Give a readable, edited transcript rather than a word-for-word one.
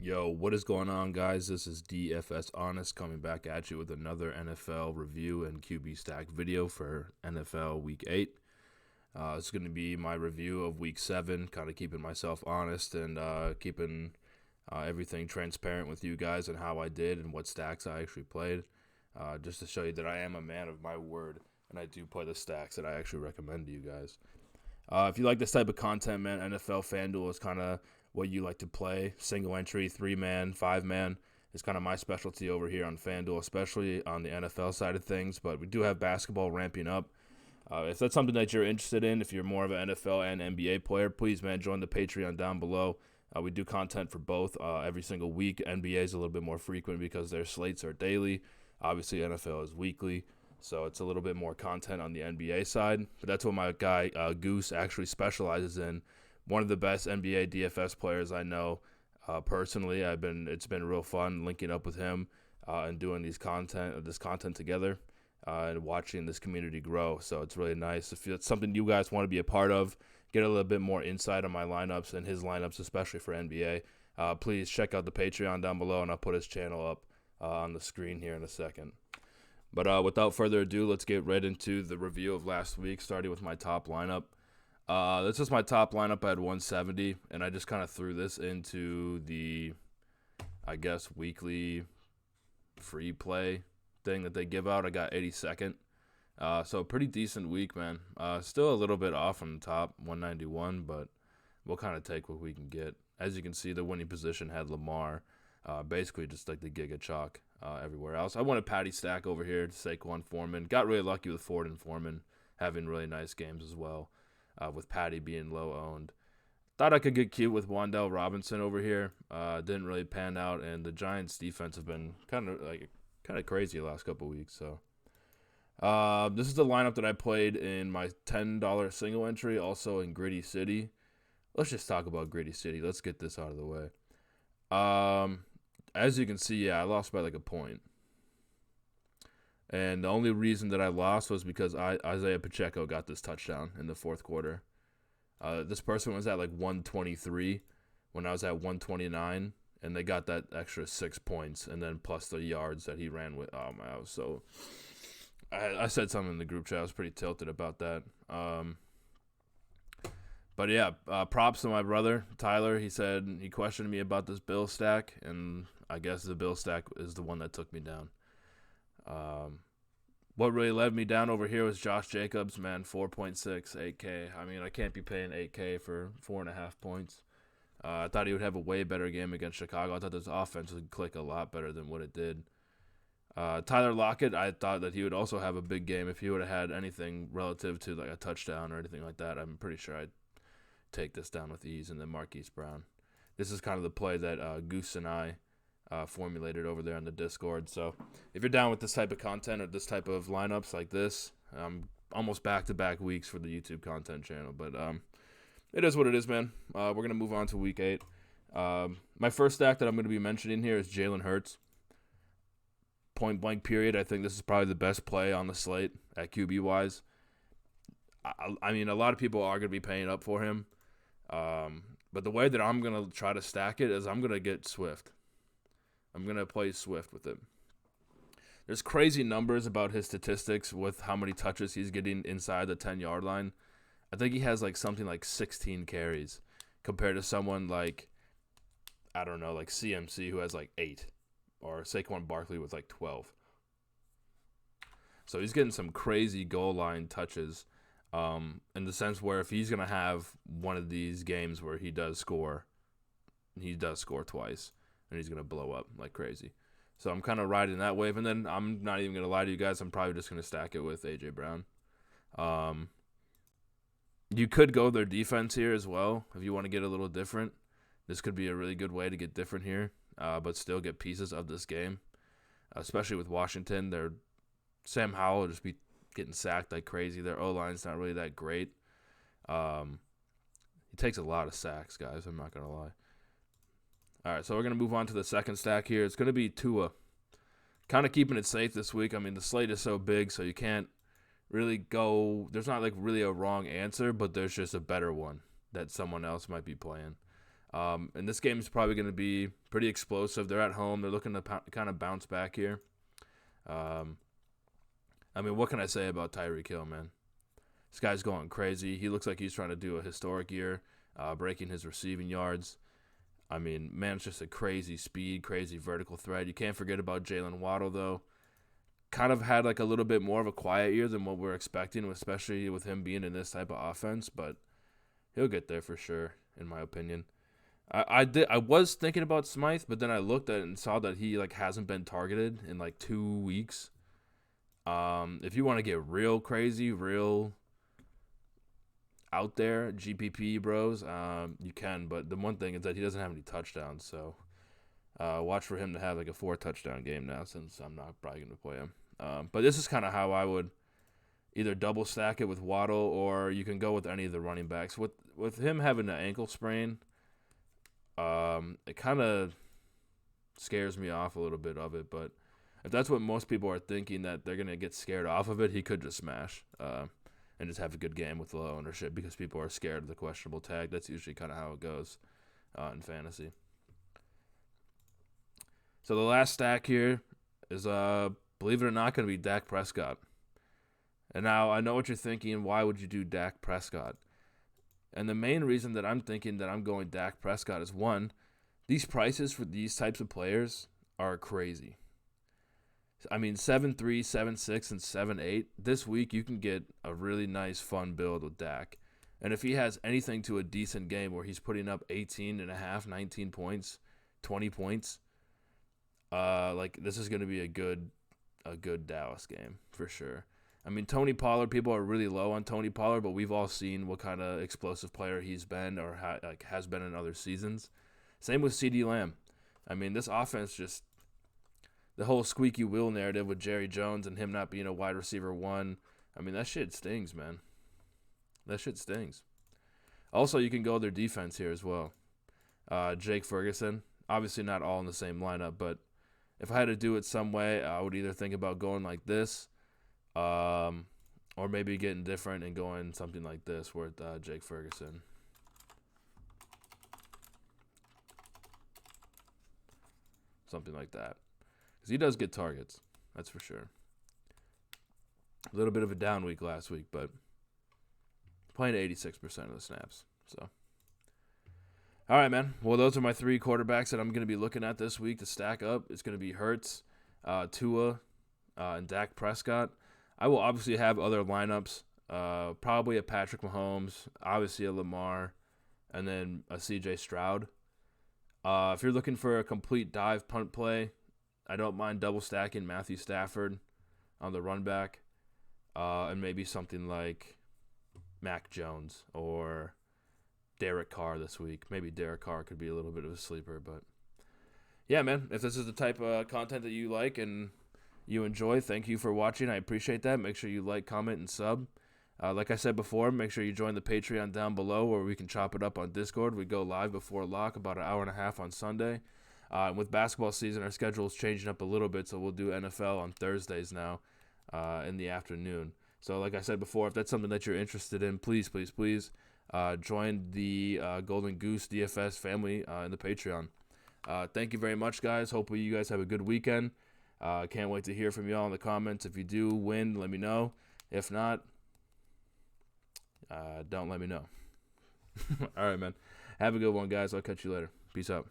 Yo, what is going on, guys? This is DFS Honest coming back at you with another NFL review and QB stack video for NFL Week 8. It's going to be my review of Week 7, kind of keeping myself honest and keeping everything transparent with you guys and how I did and what stacks I actually played, just to show you that I am a man of my word and I do play the stacks that I actually recommend to you guys. If you like this type of content, man, NFL Fanduel is kind of what you like to play. Single entry, 3-man, 5-man is kind of my specialty over here on Fanduel, especially on the NFL side of things. But we do have basketball ramping up. If that's something that you're interested in, if you're more of an NFL and NBA player, please, man, join the Patreon down below. We do content for both every single week. NBA is a little bit more frequent because their slates are daily. Obviously, NFL is weekly. So it's a little bit more content on the NBA side. But that's what my guy Goose actually specializes in. One of the best NBA DFS players I know personally. It's been real fun linking up with him and doing this content together and watching this community grow. So it's really nice. If it's something you guys want to be a part of, get a little bit more insight on my lineups and his lineups, especially for NBA, please check out the Patreon down below, and I'll put his channel up on the screen here in a second. But without further ado, let's get right into the review of last week, starting with my top lineup. This is my top lineup. I had 170, and I just kind of threw this into the, I guess, weekly free play thing that they give out. I got 82nd. So a pretty decent week, man. Still a little bit off from the top, 191, but we'll kind of take what we can get. As you can see, the winning position had Lamar, basically just like the Giga Chalk. Everywhere else. I wanted Patty Stack over here to Saquon Foreman. Got really lucky with Ford and Foreman having really nice games as well, with Patty being low owned. Thought I could get cute with Wan'Dale Robinson over here. Didn't really pan out, and the Giants' defense have been kind of crazy the last couple weeks. So this is the lineup that I played in my $10 single entry, also in Gritty City. Let's just talk about Gritty City. Let's get this out of the way. As you can see, I lost by like a point. And the only reason that I lost was because Isaiah Pacheco got this touchdown in the fourth quarter. This person was at like 123 when I was at 129, and they got that extra 6 points, and then plus the yards that he ran with. Oh, my, I said something in the group chat. I was pretty tilted about that. But yeah, props to my brother, Tyler. He questioned me about this Bill stack, and I guess the Bill stack is the one that took me down. What really led me down over here was Josh Jacobs, man, 4.6, 8K. I mean, I can't be paying 8K for 4.5 points. I thought he would have a way better game against Chicago. I thought this offense would click a lot better than what it did. Tyler Lockett, I thought that he would also have a big game if he would have had anything relative to like a touchdown or anything like that. I'm pretty sure I'd take this down with ease. And then Marquise Brown. This is kind of the play that Goose and I formulated over there on the Discord. So if you're down with this type of content or this type of lineups like this, almost back-to-back weeks for the YouTube content channel. But it is what it is, man. We're going to move on to Week 8. My first stack that I'm going to be mentioning here is Jalen Hurts. Point blank period. I think this is probably the best play on the slate at QB-wise. I mean, a lot of people are going to be paying up for him. But the way that I'm going to try to stack it is I'm going to get Swift. I'm going to play Swift with it. There's crazy numbers about his statistics with how many touches he's getting inside the 10-yard line. I think he has like something like 16 carries compared to someone like, I don't know, like CMC who has like 8, or Saquon Barkley with like 12. So he's getting some crazy goal line touches. In the sense where if he's going to have one of these games where he does score twice, and he's going to blow up like crazy. So I'm kind of riding that wave, and then I'm not even going to lie to you guys. I'm probably just going to stack it with A.J. Brown. You could go their defense here as well if you want to get a little different. This could be a really good way to get different here, but still get pieces of this game, especially with Washington. Sam Howell will just be getting sacked like crazy. Their O-line's not really that great. He takes a lot of sacks, guys. I'm not going to lie. All right, so we're going to move on to the second stack here. It's going to be Tua. Kind of keeping it safe this week. I mean, the slate is so big, so you can't really go. There's not like really a wrong answer, but there's just a better one that someone else might be playing. And this game is probably going to be pretty explosive. They're at home. They're looking to kind of bounce back here. I mean, what can I say about Tyreek Hill, man? This guy's going crazy. He looks like he's trying to do a historic year, breaking his receiving yards. I mean, man, it's just a crazy speed, crazy vertical threat. You can't forget about Jalen Waddle, though. Kind of had like a little bit more of a quiet year than what we're expecting, especially with him being in this type of offense, but he'll get there for sure, in my opinion. I was thinking about Smythe, but then I looked at it and saw that he like hasn't been targeted in like 2 weeks. If you want to get real crazy, real out there, GPP bros, you can. But the one thing is that he doesn't have any touchdowns, so watch for him to have like a 4-touchdown game now, since I'm not probably going to play him. But this is kind of how I would either double stack it with Waddle, or you can go with any of the running backs. With him having an ankle sprain, it kind of scares me off a little bit of it, but if that's what most people are thinking, that they're going to get scared off of it, he could just smash and just have a good game with low ownership because people are scared of the questionable tag. That's usually kind of how it goes in fantasy. So the last stack here is, believe it or not, going to be Dak Prescott. And now I know what you're thinking. Why would you do Dak Prescott? And the main reason that I'm thinking that I'm going Dak Prescott is, one, these prices for these types of players are crazy. I mean, 7-3, 7-6, and 7-8. This week, you can get a really nice, fun build with Dak. And if he has anything to a decent game where he's putting up 18.5, 19 points, 20 points, like this is going to be a good Dallas game for sure. I mean, Tony Pollard, people are really low on Tony Pollard, but we've all seen what kind of explosive player he's been or has been in other seasons. Same with CeeDee Lamb. I mean, this offense just, the whole squeaky wheel narrative with Jerry Jones and him not being a wide receiver one, I mean, that shit stings, man. That shit stings. Also, you can go their defense here as well. Jake Ferguson, obviously not all in the same lineup, but if I had to do it some way, I would either think about going like this, or maybe getting different and going something like this with Jake Ferguson. Something like that. Because he does get targets, that's for sure. A little bit of a down week last week, but playing 86% of the snaps. So, all right, man. Well, those are my 3 quarterbacks that I'm going to be looking at this week to stack up. It's going to be Hurts, Tua, and Dak Prescott. I will obviously have other lineups, probably a Patrick Mahomes, obviously a Lamar, and then a CJ Stroud. If you're looking for a complete dive punt play, I don't mind double stacking Matthew Stafford on the run back, and maybe something like Mac Jones or Derek Carr this week. Maybe Derek Carr could be a little bit of a sleeper, but yeah, man, if this is the type of content that you like and you enjoy, thank you for watching. I appreciate that. Make sure you like, comment, and sub. Like I said before, make sure you join the Patreon down below where we can chop it up on Discord. We go live before lock about an hour and a half on Sunday. With basketball season, our schedule is changing up a little bit, so we'll do NFL on Thursdays now in the afternoon. So like I said before, if that's something that you're interested in, please join the Golden Goose DFS family in the Patreon. Thank you very much, guys. Hopefully you guys have a good weekend. Can't wait to hear from y'all in the comments. If you do win, let me know. If not, don't let me know. All right, man. Have a good one, guys. I'll catch you later. Peace out.